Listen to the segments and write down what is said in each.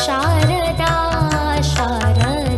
शारदा शारदा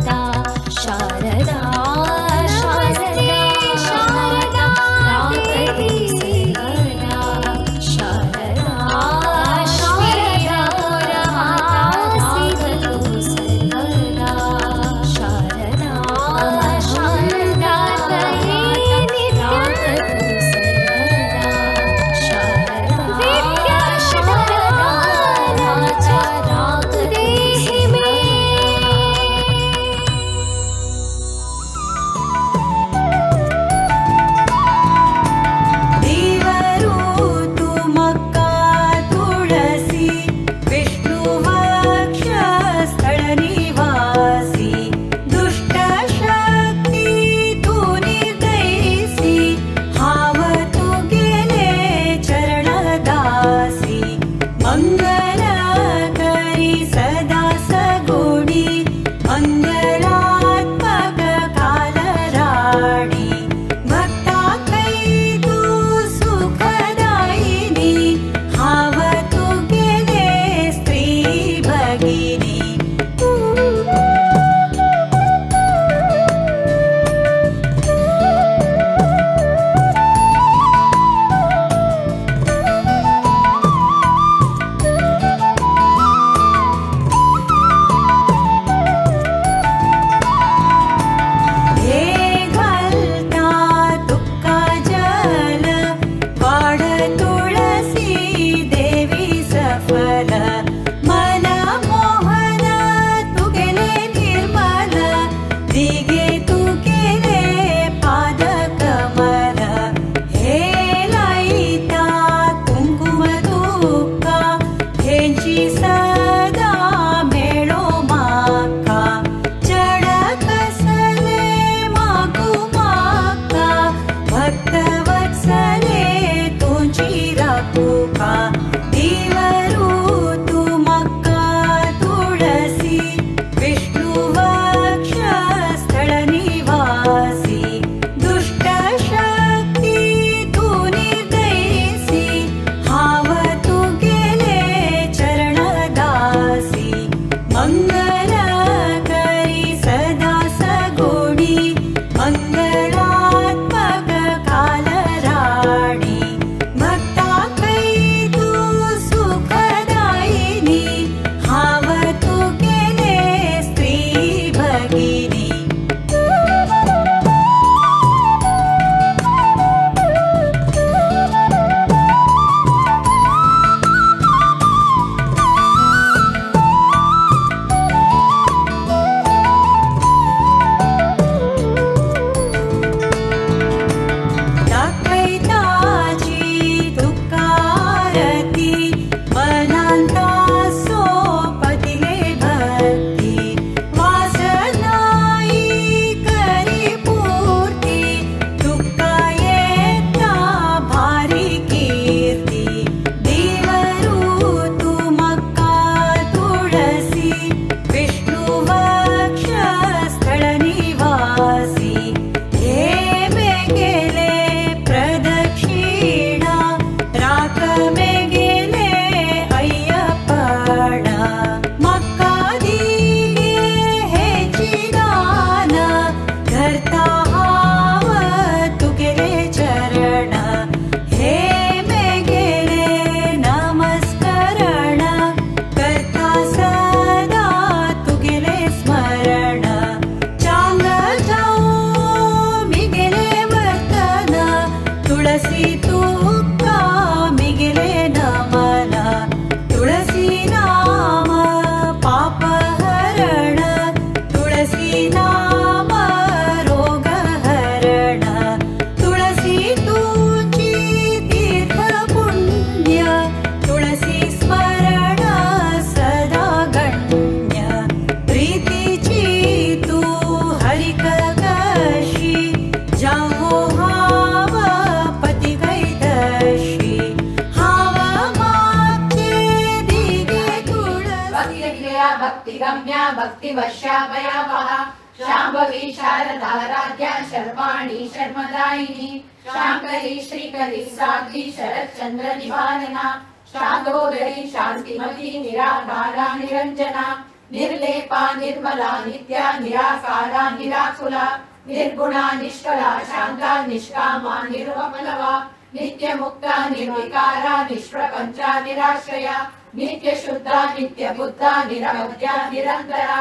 भक्तिवश्याभयावः शाम्भवी शारदा राज्ञा शर्वाणी शर्मदायिनी शाङ्करी श्रीकरी साध्वी शरच्चन्द्र निवारणा शान्तोदरी शान्तिमती निराकारा निरञ्जना निर्लेपा निर्मला नित्या निराकारा निराकुला निर्गुणा निष्कला शान्ता निष्कामा निर्मलवा नित्यमुक्ता निर्विकारा निष्प्रपञ्चा निराश्रया नित्यशुद्धा नित्यबुद्धा निरवध्या निरन्तरा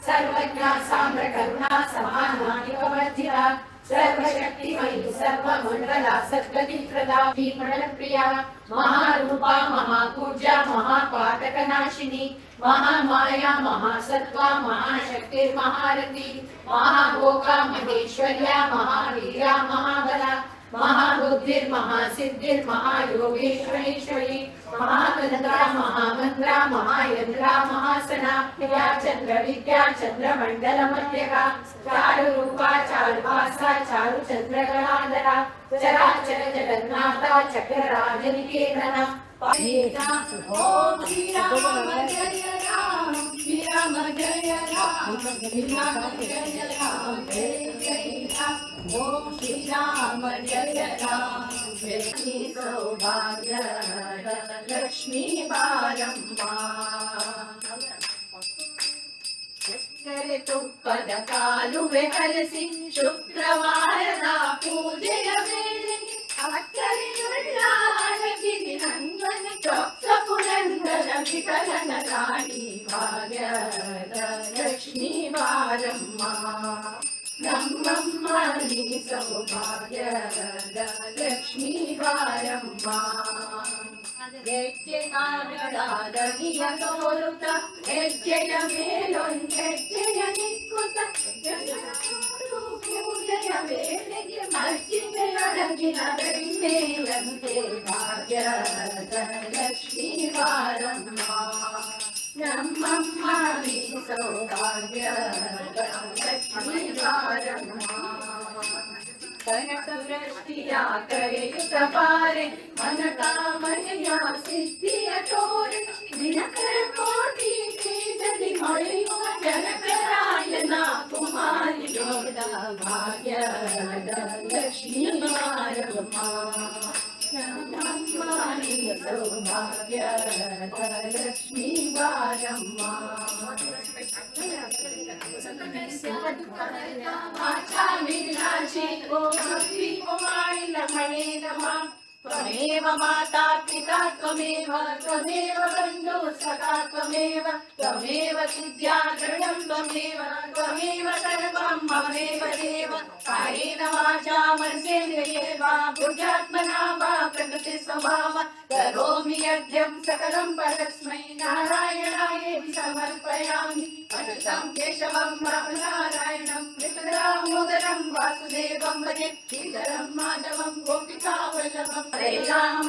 सर्वज्ञा साम्रकरुणा समाना निरवर्जिता सर्वशक्तिमयी सर्वमण्डला सद्गतिप्रदा भीमणप्रिया महारूपा महापूज्या महापातकनाशिनी महामाया महासत्त्वा महाशक्तिर्महारथी महाभोगा महेश्वर्या महावीर्या महाबला महाबुद्धिर्महासिद्धिर्महायोगेश्वरीश्वरी महामन्त्रा महामन्त्रा महायन्द्रा महासना या चन्द्रविद्या चन्द्रमण्डलमध्यगा चारुरूपा चारुभासा चारुचन्द्रगणाधरा चराचर जगन्नाथा चक्रराजनिकेतना ॐ श्री राम जय राम श्री राम जय राम श्री राम जय राम जय जय राम ॐ श्री राम जय राम जय सौभाग्य लक्ष्मी बारम्मा करे तु पदकालुवे हरसि शुक्रवाರದ पूजेಯ ವೇಳೆಗೆ ಅಕ್ಕರೆಯುಳ್ಳಾರಗಿರಿ ನಂದನ ಚೊಕ್ಕ ಪುರಂದರ ವಿಠಲನ ರಾಣಿ ಭಾಗ್ಯದ ಲಕ್ಷ್ಮೀ ಬಾರಮ್ಮ ನಮ್ಮಮ್ಮ ನೀ ಸೌಭಾಗ್ಯದ ಲಕ್ಷ್ಮೀ ಬಾರಮ್ಮ ಹೆಜ್ಜೆ ಕಾಲಡಾದಗಿಯ ತೋರುತ್ತ ಹೆಜ್ಜೆಯ ಮೇಲೊಂದೆಜ್ಜೆಯ ನಿಕ್ಕುತ್ತ ಪೂಜೆಯ ವೇಳೆಗೆ ಮರ್ಜಿಮೆಯೊಳಗಿನ ಬೆಣ್ಣೆಯಂತೆ ಭಾಗ್ಯದ ಲಕ್ಷ್ಮೀ ಬಾರಮ್ಮ ನಮ್ಮಮ್ಮ ನೀ ಸೌಭಾಗ್ಯದ ಲಕ್ಷ್ಮೀ ಬಾರಮ್ಮ ಕನಕವೃಷ್ಟಿಯ ಕರೆಯುತ್ತ ಪಾರೆ ಮನಕಾಮನೆಯ ಸಿದ್ಧಿಯ ತೋರೆ ದಿನಕರ ಕೋಟಿ ಪೀಠದಿ ಮೊಳೆಯುವ ಜನಕರಾಯನ ಕುಮಾರಿ ಯೋಗ ಭಾಗ್ಯದ ಲಕ್ಷ್ಮೀ ಬಾರಮ್ಮ ನಮ್ಮಮ್ಮ ನೀ ಸೌಭಾಗ್ಯದ ಲಕ್ಷ್ಮೀ ಬಾರಮ್ಮ त्वमेव माता पिता त्वमेव त्वमेव बन्धु सखा त्वमेव त्वमेव विद्या दृढं त्वमेव त्वमेव सर्वं ममेव देव कायेन वाचा मनसेन्द्रियेर्वा बुद्ध्यात्मना वा प्रकृतिस्वभाव करोमि यज्ञं सकलं परस्मै नारायणायेति समर्पयामि अनन्तं केशवं रामनारायणं विष्णुदामोदरं वासुदेवं भजे श्रीधरं माधवं गोपिकावल्लभं हरे राम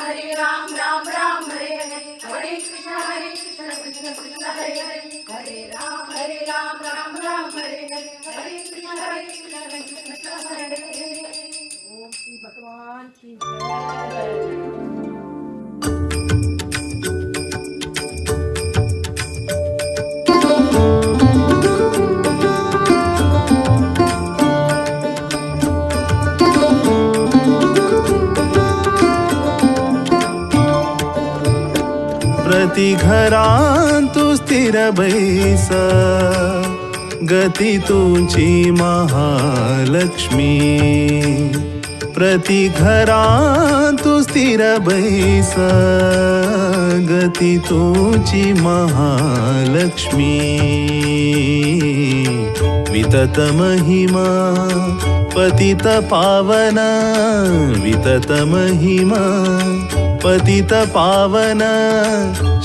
राम राम हरे हरे हरे कृष्ण कृष्ण कृष्ण हरे हरे हरे राम राम राम हरे हरे हरे कृष्ण कृष्ण हरे हरे। ओम श्री भगवान की जय। प्रति घरांतु स्थिर बैस गती तुझी महालक्ष्मी प्रति घरांतु स्थिर बैस गती तुझी महालक्ष्मी वितत महिमा पतित पावन वितत महिमा पतित पावन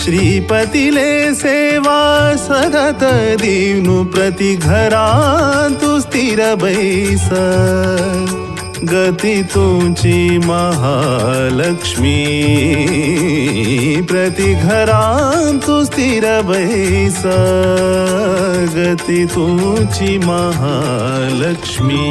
श्रीपतिले सेवा सदत दीनु प्रति घरांतु स्थिर बैस गती तुझी महालक्ष्मी प्रति घरांतु स्थिर बैस गती तुझी महालक्ष्मी।